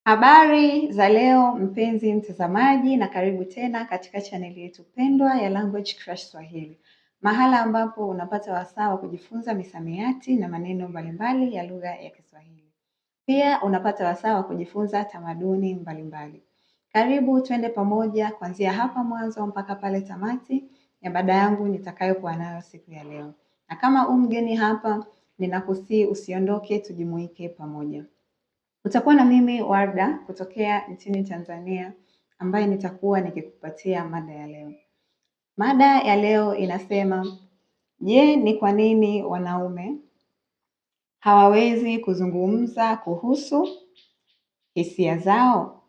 Habari za leo mpenzi mtazamaji, na karibu tena katika chaneli yetu pendwa ya Language Crush Swahili, mahala ambapo unapata wasaa wa kujifunza misamiati na maneno mbalimbali ya lugha ya Kiswahili. Pia unapata wasaa wa kujifunza tamaduni mbalimbali. Karibu twende pamoja kuanzia hapa mwanzo mpaka pale tamati ya mada yangu nitakayokuwa nayo siku ya leo. Na kama mgeni hapa, ninakusii usiondoke, tujumuike pamoja. Utakuwa na mimi Warda kutokea nchini Tanzania, ambaye nitakuwa nikikupatia mada ya leo. Mada ya leo inasema, je, ni kwa nini wanaume hawawezi kuzungumza kuhusu hisia zao?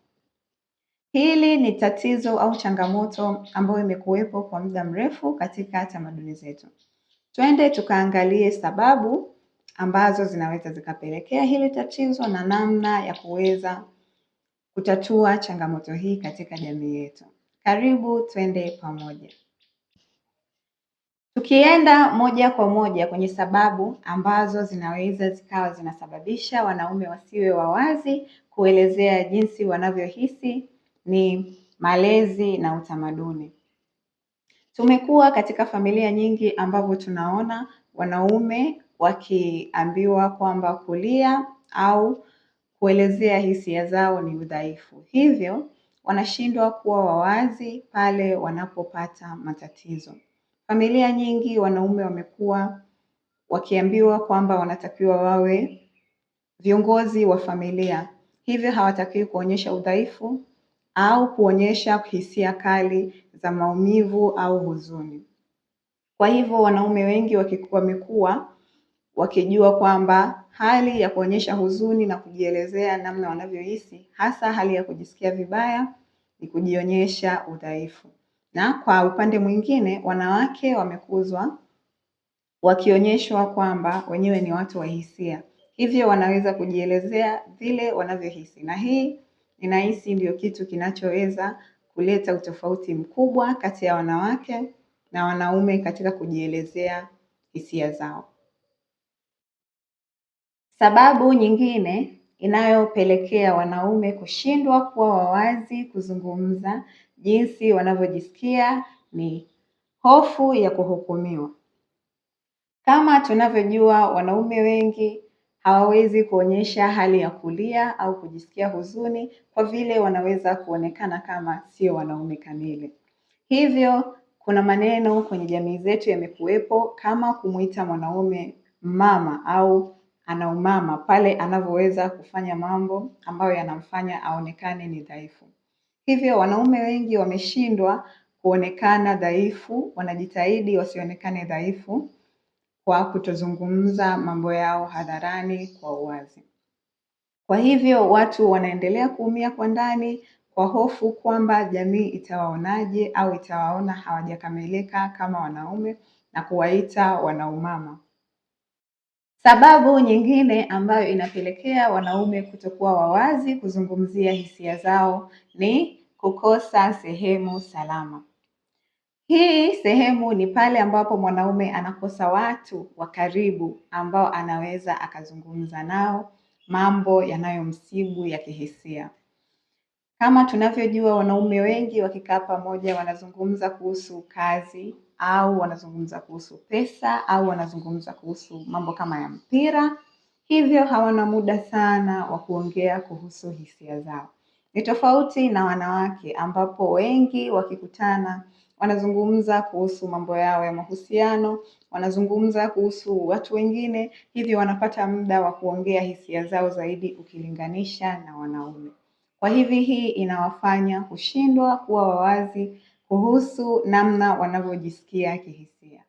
Hili ni tatizo au changamoto ambayo imekuwepo kwa muda mrefu katika tamaduni zetu. Twende tukaangalie sababu ambazo zinaweza zikapelekea hili tatizo na namna ya kuweza kutatua changamoto hii katika jamii yetu. Karibu twende pamoja. Tukienda moja kwa moja kwenye sababu ambazo zinaweza zikawa zinasababisha wanaume wasiwe wawazi kuelezea jinsi wanavyohisi, ni malezi na utamaduni. Tumekuwa katika familia nyingi ambavyo tunaona wanaume wakiambiwa kwamba kulia au kuelezea hisia zao ni udhaifu. Hivyo wanashindwa kuwa wawazi pale wanapopata matatizo. Familia nyingi wanaume wamekuwa wakiambiwa kwamba wanatakiwa wawe viongozi wa familia. Hivyo hawatakiwi kuonyesha udhaifu au kuonyesha hisia kali za maumivu au huzuni. Kwa hivyo wanaume wengi wamekuwa wakijua kwamba hali ya kuonyesha huzuni na kujielezea namna wanavyohisi, hasa hali ya kujisikia vibaya, ni kujionyesha udhaifu. Na kwa upande mwingine, wanawake wamekuzwa wakionyeshwa kwamba wenyewe ni watu wa hisia, hivyo wanaweza kujielezea vile wanavyohisi, na hii ninahisi ndio kitu kinachoweza kuleta utofauti mkubwa kati ya wanawake na wanaume katika kujielezea hisia zao. Sababu nyingine inayopelekea wanaume kushindwa kuwa wawazi kuzungumza jinsi wanavyojisikia ni hofu ya kuhukumiwa. Kama tunavyojua, wanaume wengi hawawezi kuonyesha hali ya kulia au kujisikia huzuni kwa vile wanaweza kuonekana kama sio wanaume kamili. Hivyo kuna maneno kwenye jamii zetu yamekuwepo kama kumuita mwanaume mama au ana umama pale anavyoweza kufanya mambo ambayo yanamfanya aonekane ni dhaifu. Hivyo wanaume wengi wameshindwa kuonekana dhaifu, wanajitahidi wasionekane dhaifu kwa kutozungumza mambo yao hadharani kwa uwazi. Kwa hivyo watu wanaendelea kuumia kwa ndani kwa hofu kwamba jamii itawaonaje au itawaona hawajakamilika kama wanaume na kuwaita wanaumama. Sababu nyingine ambayo inapelekea wanaume kutokuwa wawazi kuzungumzia hisia zao ni kukosa sehemu salama. Hii sehemu ni pale ambapo mwanaume anakosa watu wa karibu ambao anaweza akazungumza nao mambo yanayomsibu ya kihisia. Kama tunavyojua, wanaume wengi wakikaa pamoja wanazungumza kuhusu kazi au wanazungumza kuhusu pesa au wanazungumza kuhusu mambo kama ya mpira. Hivyo hawana muda sana wa kuongea kuhusu hisia zao. Ni tofauti na wanawake ambapo wengi wakikutana wanazungumza kuhusu mambo yao ya mahusiano, wanazungumza kuhusu watu wengine, hivyo wanapata muda wa kuongea hisia zao zaidi ukilinganisha na wanaume. Kwa hivi hii inawafanya kushindwa kuwa wawazi kuhusu namna wanavyojisikia kihisia.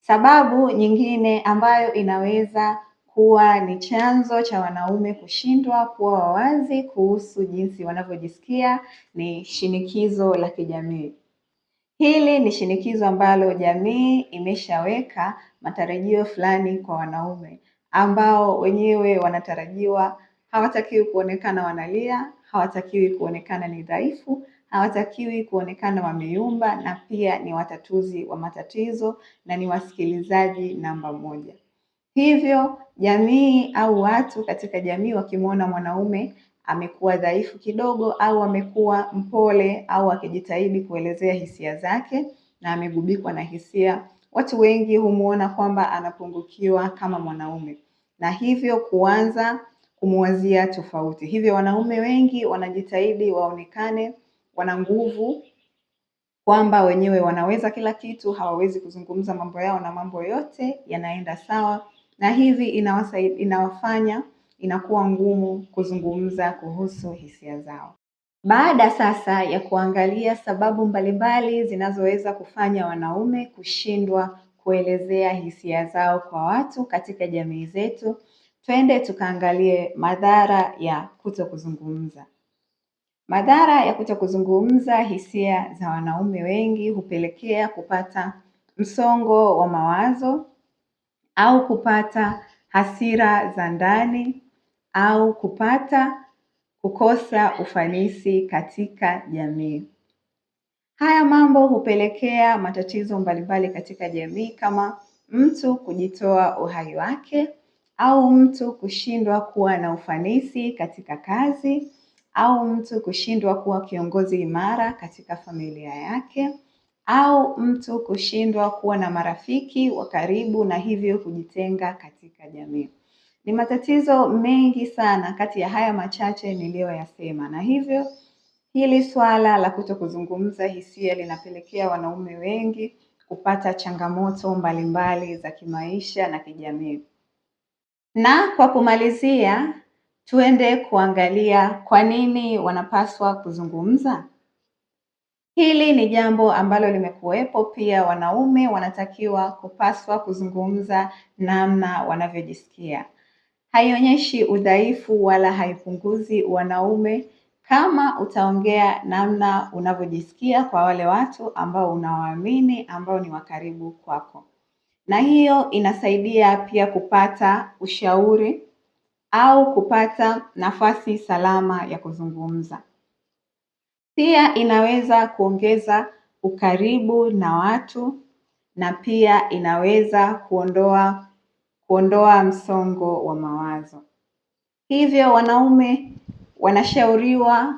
Sababu nyingine ambayo inaweza kuwa ni chanzo cha wanaume kushindwa kuwa wawazi kuhusu jinsi wanavyojisikia ni shinikizo la kijamii. Hili ni shinikizo ambalo jamii imeshaweka matarajio fulani kwa wanaume ambao wenyewe wanatarajiwa hawatakiwi kuonekana wanalia, hawatakiwi kuonekana ni dhaifu, hawatakiwi kuonekana wameyumba, na pia ni watatuzi wa matatizo na ni wasikilizaji namba moja. Hivyo jamii au watu katika jamii wakimwona mwanaume amekuwa dhaifu kidogo au amekuwa mpole au akijitahidi kuelezea hisia zake na amegubikwa na hisia, watu wengi humuona kwamba anapungukiwa kama mwanaume na hivyo kuanza kumuwazia tofauti. Hivyo wanaume wengi wanajitahidi waonekane wana nguvu, kwamba wenyewe wanaweza kila kitu, hawawezi kuzungumza mambo yao na mambo yote yanaenda sawa, na hivi inawafanya inakuwa ngumu kuzungumza kuhusu hisia zao. Baada sasa ya kuangalia sababu mbalimbali zinazoweza kufanya wanaume kushindwa kuelezea hisia zao kwa watu katika jamii zetu, twende tukaangalie madhara ya kutokuzungumza. Madhara ya kutokuzungumza hisia za wanaume wengi hupelekea kupata msongo wa mawazo au kupata hasira za ndani au kukosa ufanisi katika jamii. Haya mambo hupelekea matatizo mbalimbali katika jamii kama mtu kujitoa uhai wake au mtu kushindwa kuwa na ufanisi katika kazi au mtu kushindwa kuwa kiongozi imara katika familia yake au mtu kushindwa kuwa na marafiki wa karibu na hivyo kujitenga katika jamii. Ni matatizo mengi sana kati ya haya machache niliyoyasema, na hivyo hili swala la kutokuzungumza hisia linapelekea wanaume wengi kupata changamoto mbalimbali za kimaisha na kijamii. Na kwa kumalizia, tuende kuangalia kwa nini wanapaswa kuzungumza. Hili ni jambo ambalo limekuwepo pia. Wanaume wanatakiwa kupaswa kuzungumza namna wanavyojisikia. Haionyeshi udhaifu wala haipunguzi wanaume kama utaongea namna unavyojisikia kwa wale watu ambao unawaamini, ambao ni wakaribu kwako. Na hiyo inasaidia pia kupata ushauri au kupata nafasi salama ya kuzungumza. Pia inaweza kuongeza ukaribu na watu na pia inaweza kuondoa msongo wa mawazo. Hivyo wanaume wanashauriwa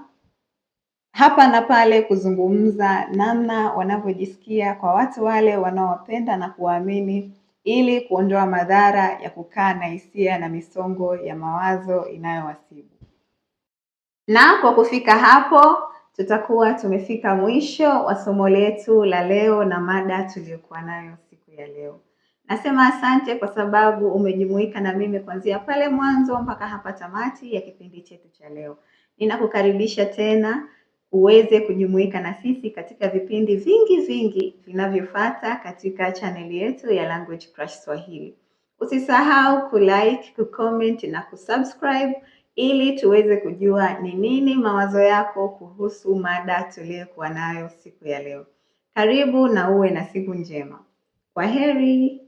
hapa na pale kuzungumza namna wanavyojisikia kwa watu wale wanaowapenda na kuwaamini, ili kuondoa madhara ya kukaa na hisia na misongo ya mawazo inayowasibu. Na kwa kufika hapo, tutakuwa tumefika mwisho wa somo letu la leo na mada tuliyokuwa nayo siku ya leo. Nasema asante kwa sababu umejumuika na mimi kuanzia pale mwanzo mpaka hapa tamati ya kipindi chetu cha leo. Ninakukaribisha tena uweze kujumuika na sisi katika vipindi vingi vinavyofuata katika chaneli yetu ya Language Crush Swahili. Usisahau kulike, kucomment na kusubscribe ili tuweze kujua ni nini mawazo yako kuhusu mada tuliyokuwa nayo siku ya leo. Karibu na uwe na siku njema. Kwaheri.